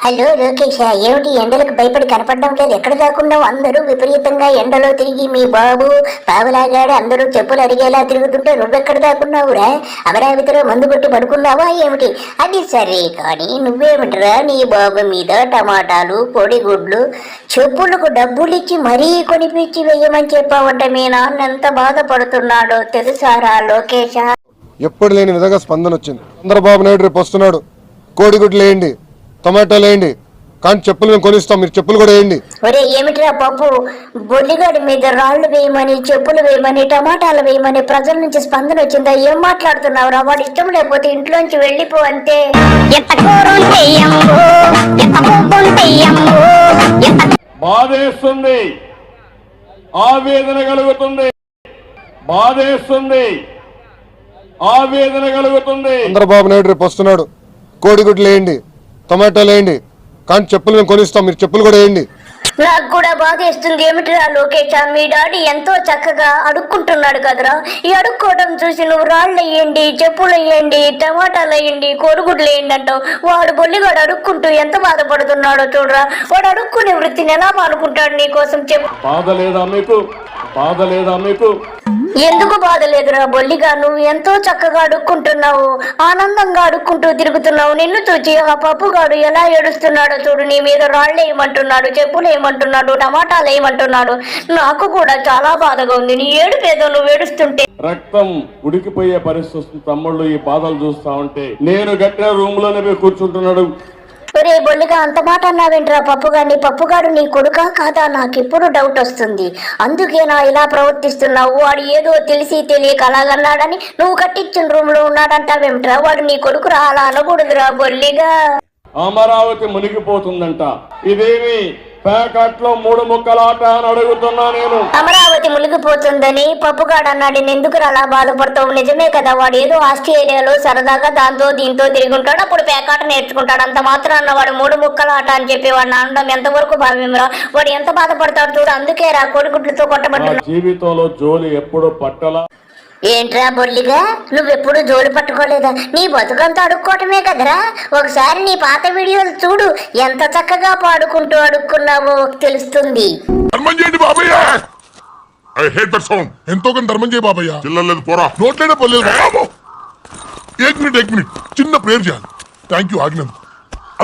Hello Lokesh, ఏమిటి ఎండలకు భయపడి కనపడడం లేదు? ఎక్కడ దాక్కున్నావు? అందరూ విపరీతంగా ఎండలో తిరిగి మీ బాబు పావలాగాడు అందరూ చెప్పులు అడిగేలా తిరుగుతుంటే నువ్వెక్కడ దాక్కున్నావురా? అమరావతిలో మందు కొట్టి పడుకున్నావా ఏమిటి? అది సరే కానీ నువ్వేమిట్రా నీ బాబు మీద టమాటాలు పొడిగుడ్లు చెప్పులకు డబ్బులు ఇచ్చి మరీ కొనిపించి వెయ్యమని చెప్పావంటే మీ నాన్న ఎంత బాధపడుతున్నాడో తెలుసారా లోకేష్? ఎప్పుడు లేని విధంగా స్పందన వచ్చింది. చంద్రబాబు నాయుడు రేపు వస్తున్నాడు, కోడిగుడ్లు వేయండి, టమాటాలు వేయండి, కానీ చెప్పులు మేము కొనిస్తాం, మీరు చెప్పులు కూడా వేయండి. ఒరే ఏమిటిరా పప్పు, బొల్లిగాడి మీద రాళ్లు వేయమని చెప్పులు వేయమని టమాటాలు వేయమని ప్రజల నుంచి స్పందన వచ్చిందా? ఏం మాట్లాడుతున్నావురా? వాడు ఇష్టం లేకపోతే ఇంట్లోంచి వెళ్ళిపో అంతే. బాధేస్తుంది, ఆవేదన కలుగుతుంది, బాధేస్తుంది, ఆవేదన కలుగుతుంది. చంద్రబాబు నాయుడు రేపు వస్తున్నాడు, కోడిగుడ్లు వేయండి, టమాటాలు వేయండి, కానీ చెప్పులు మేము కొనిస్తాం, మీరు చెప్పులు కూడా వేయండి. నాకు కూడా బాధేస్తుంది. ఏమిటిరా లోకేష్, మీ డాడీ ఎంతో చక్కగా అడుక్కుంటున్నాడు కదరా. ఈ అడుక్కోవడం చూసి నువ్వు రాళ్ళు వేయండి, చెప్పులు వేయండి, టమాటాలు వేయండి, కోడిగుడ్లు వేయండి అంటావు. వాడు బొల్లిగాడు అడుక్కుంటూ ఎంత బాధపడుతున్నాడో చూడరా. వాడు అడుక్కునే వృత్తిని ఎలా మానుకుంటాడు నీ కోసం చెప్పు. బాధ లేదా మీకు? బాధ లేదా మీకు? ఎందుకు బాధ లేదురా బొల్లిగా? నువ్వు ఎంతో చక్కగా అడుక్కుంటున్నావు, ఆనందంగా అడుక్కుంటూ తిరుగుతున్నావు. నిన్ను చూచి ఆ పప్పుగాడు ఎలా ఏడుస్తున్నాడో చూడు. నీ మీద రాళ్ళు వేయమంటున్నాడు, చెప్పులు వేయమంటున్నాడు, టమాటాలు వేయమంటున్నాడు. నాకు కూడా చాలా బాధగా ఉంది నీ ఏడుపేదో నువ్వు ఏడుస్తుంటే. రక్తం ఉడికిపోయే పరిస్థితి వస్తుంది తమ్ముళ్ళు. ఈ బాధలు చూస్తా ఉంటే నేను గట్టిన రూమ్ లోనే పోయి కూర్చుంటున్నాడు. ఒరే బొల్లిగా అంత మాట అన్నావేంట్రా పప్పుగాడిని? పప్పుగాడు నీ కొడుకా కాదా? నాకు ఇప్పుడు డౌట్ వస్తుంది. అందుకేనా ఇలా ప్రవర్తిస్తున్నావు? వాడు ఏదో తెలిసి తెలియక అలాగన్నాడని నువ్వు కట్టించిన రూమ్ లో ఉన్నాడంటావేమిట్రా? వాడు నీ కొడుకు రా, అలా అనకూడదురా బొల్లిగా. అమరావతి మునిగిపోతుందంట. ఇదేమి ప్యాకెట్లో 3 ముక్కల ఆట అని అడుగుతున్నా నేను. అమరావతి మునిగిపోతుందని పప్పుగాడు అన్నాడు. ఎందుకు అలా బాధపడతావు? నిజమే కదా, వాడు ఏదో ఆస్ట్రేలియాలో సరదాగా దాంతో దీంతో తిరుగుంటాడు, అప్పుడు పేకాట నేర్చుకుంటాడు. అంత మాత్రాన్న వాడు 3 ముక్కల ఆట అని చెప్పి వాడిని అనడం ఎంతవరకు భావ్యంరా? వాడు ఎంత బాధపడతాడు చూడు. అందుకే రా కోడిగుడ్లతో కొట్టబడ్డా. జీవితంలో జోలి ఎప్పుడు పట్టలా. ఏంట్రా బొల్లిగా, నువ్వెప్పుడు జోలు పట్టుకోలేదా? నీ బతుకంతా అడుక్కోవటమే కదరా. ఒకసారి నీ పాత వీడియోలు చూడు, ఎంత చక్కగా పాడుకుంటూ అడుక్కున్నావో తెలుస్తుంది. ఎంతో కొంత ధర్మం చేయ బాబయ్య. చిల్లలేదు పోరా, నోట్లేనే పోలేదు బాబు. ఏక్ మినిట్ చిన్న ప్రేయర్ చేయాలి. థ్యాంక్ యూ ఆజ్ఞం.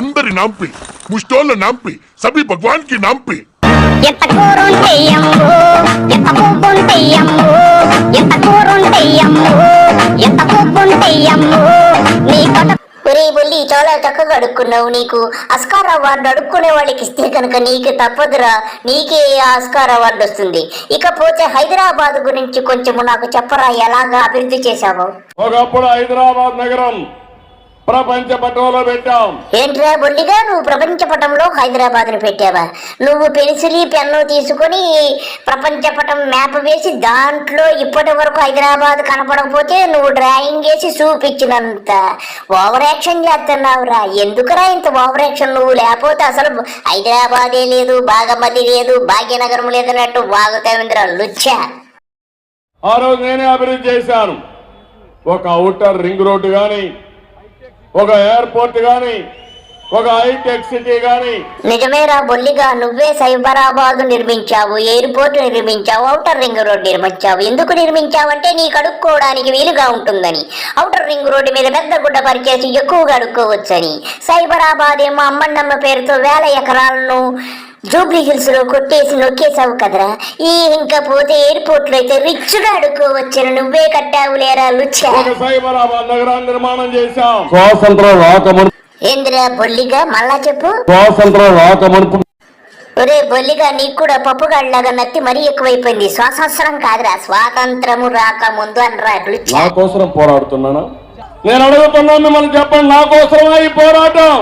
అందరి నాంపి, ముష్టోళ్ళ నాంపి, సభీ భగవాన్ కి నాంపి. ఒరే బొల్లి, చాలా చక్కగా అడుక్కున్నావు. నీకు ఆస్కార్ అవార్డు అడుక్కునే వాళ్ళకి ఇస్తే కనుక నీకు తప్పదురా, నీకే ఆస్కార్ అవార్డు వస్తుంది. ఇకపోతే హైదరాబాద్ గురించి కొంచెము నాకు చెప్పరా, ఎలాగా అభివృద్ధి చేశావు? ఒకప్పుడు హైదరాబాద్ నగరం ప్రపంచ పటంలో పెట్టాం. ఏంట్రా బొల్లిగా, నువ్వు ప్రపంచ పటంలో హైదరాబాద్ ను పెట్టావా? నువ్వు పెన్సిల్ పెన్ను తీసుకుని ప్రపంచ పటం మ్యాప్ వేసి దాంట్లో ఇప్పటి వరకు హైదరాబాద్ కనపడకపోతే నువ్వు డ్రాయింగ్ వేసి చూపించినంత ఓవర్ యాక్షన్ చేస్తున్నావురా. ఎందుకురా ఇంత ఓవర్ యాక్షన్? నువ్వు లేకపోతే అసలు హైదరాబాదే లేదు, బాగమతి లేదు, భాగ్యనగరం లేదన్నట్టు వాగుతావేంద్రా లుచ్చా. ఆ రోజు నేనే అభివృద్ధి చేశాను. ఒక ఔటర్ రింగ్ రోడ్డు గాని, ఒక ఎయిర్పోర్ట్ గాని, ఒక హైటెక్ సిటీ గాని. నిజమేరా బొల్లిగా, నువ్వే సైబరాబాద్ నిర్మించావు, ఎయిర్పోర్ట్ నిర్మించావు, ఔటర్ రింగ్ రోడ్ నిర్మించావు. ఎందుకు నిర్మించావంటే నీకు అడుక్కోవడానికి వీలుగా ఉంటుందని. ఔటర్ రింగ్ రోడ్డు మీద పెద్ద గుడ్డ పరిచేసి ఎక్కువగా అడుక్కోవచ్చని. సైబరాబాద్ ఏమో అమ్మన్నమ్మ పేరుతో 1000 ఎకరాలను జూబ్లీ హిల్స్ లో కొట్టేసి నొక్కేసావు కదరా. ఇంకా పోతే ఎయిర్పోర్ట్ లో అయితే రిచ్ గా అడుక్కోవచ్చని నువ్వే కట్టావు లేరా లుచ్చా. సైబరాబాద్ నగరాన్ని నిర్మాణం చేశాం. స్వాతంత్రం రాకముందు. ఏందిరా బొల్లిగా, మళ్ళా చెప్పు. స్వాతంత్రం రాకముందు. ఒరే బొల్లిగా, నీకు కూడా పప్పుగాడిలాగా నత్తి మరీ ఎక్కువైపోయింది. స్వాతంత్రం కాదురా, స్వాతంత్రము రాకముందు అనరా లుచ్చా. నా కోసం పోరాడుతున్నానా? నేను అడుగుతున్నా మిమ్మల్ని, చెప్పండి, నా కోసమా ఈ పోరాటం?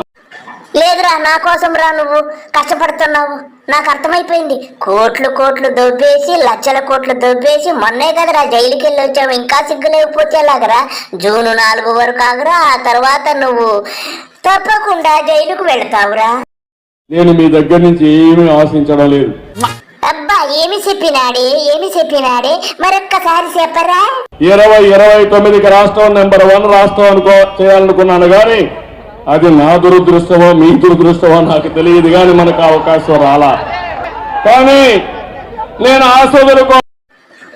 లేదురా, నా కోసం రా నువ్వు కష్టపడుతున్నావు, నాకు అర్థమైపోయింది. కోట్లు దొబ్బేసి, లక్షల కోట్లు దొబ్బేసి మొన్నే కదరా జైలుకి వెళ్ళి వచ్చావు. ఇంకా సిగ్గు లేకపోతే లాగరా. జూన్ 4 వరకు ఆగరా, ఆ తర్వాత నువ్వు తప్పకుండా జైలుకు వెళతావురా. నేను మీ దగ్గర నుంచి ఏమీ ఆశించడం లేదు. అబ్బా, ఏమి చెప్పినాడే మరొక్కసారి చెప్పరా. 2029కి రాష్ట్రం నెంబర్ 1 రాష్ట్రం చేయాలనుకున్నాను కానీ అది నా దురదృష్టమో మీ దురదృష్టమో నాకు తెలియదు, కానీ మనకు ఆ అవకాశం రాలా. కానీ నేను ఆశోదరు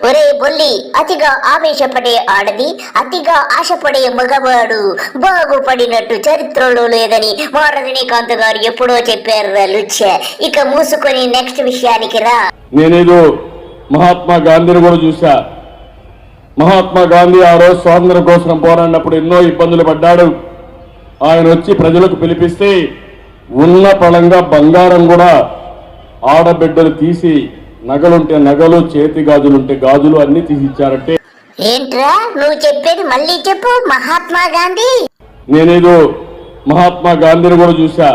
ఒరే బొల్లి, అతిగా ఆవేశపడే ఆడది, అతిగా ఆశపడే మగవాడు బాగుపడినట్టు చరిత్రలో లేదని మా రజనీకాంత్ గారు ఎప్పుడో చెప్పారు లుచ్చ. ఇక మూసుకొని నెక్స్ట్ విషయానికి రా. నేనేదో మహాత్మా గాంధీని కూడా చూశా. మహాత్మా గాంధీ ఆ రోజు స్వాతంత్రం కోసం పోరాడినప్పుడు ఎన్నో ఇబ్బందులు పడ్డాడు. ఆయన వచ్చి ప్రజలకు పిలిపిస్తే ఉన్న పళంగా బంగారం కూడా ఆడబిడ్డలు తీసి, నగలుంటే నగలు, చేతి గాజులుంటే గాజులు అన్ని తీసి ఇచ్చారంటే ఏంట్రా నువ్వు చెప్పేది? మళ్ళీ చెప్పు. మహాత్మా గాంధీ? నేనేదో మహాత్మా గాంధీని కూడా చూశా.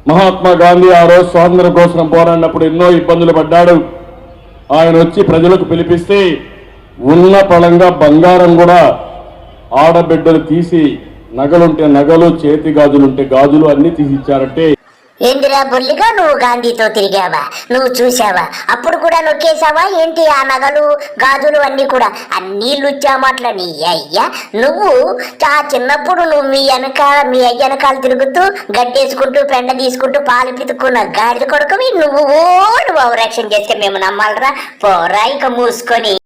మహాత్మా గాంధీ ఆ రోజు స్వాతంత్రం కోసం పోరాడినప్పుడు ఎన్నో ఇబ్బందులు పడ్డాడు. ఆయన వచ్చి ప్రజలకు పిలిపిస్తే ఉన్న పళంగా బంగారం కూడా ఆడబిడ్డలు తీసి, నగలుంటే నగలు, చేతి గాజులుంటే గాజులు అన్ని తీసి ఇచ్చారంటే ఏందిరా బొల్లిగా, నువ్వు గాంధీతో తిరిగావా? నువ్వు చూసావా? అప్పుడు కూడా నొక్కేసావా ఏంటి? ఆ నగలు గాజులు అన్ని కూడా అన్నీ లుచ్చామాట్ల. నీ అయ్యా, నువ్వు చిన్నప్పుడు నువ్వు మీ అయ్య వెనకాల తిరుగుతూ గడ్డేసుకుంటూ పెండ తీసుకుంటూ పాలు పితుక్కున్న గాడిద కొడుకువి నువ్వు. ఓ రక్షణ చేస్తే మేము నమ్మాలరా? పోరా ఇక మూసుకొని.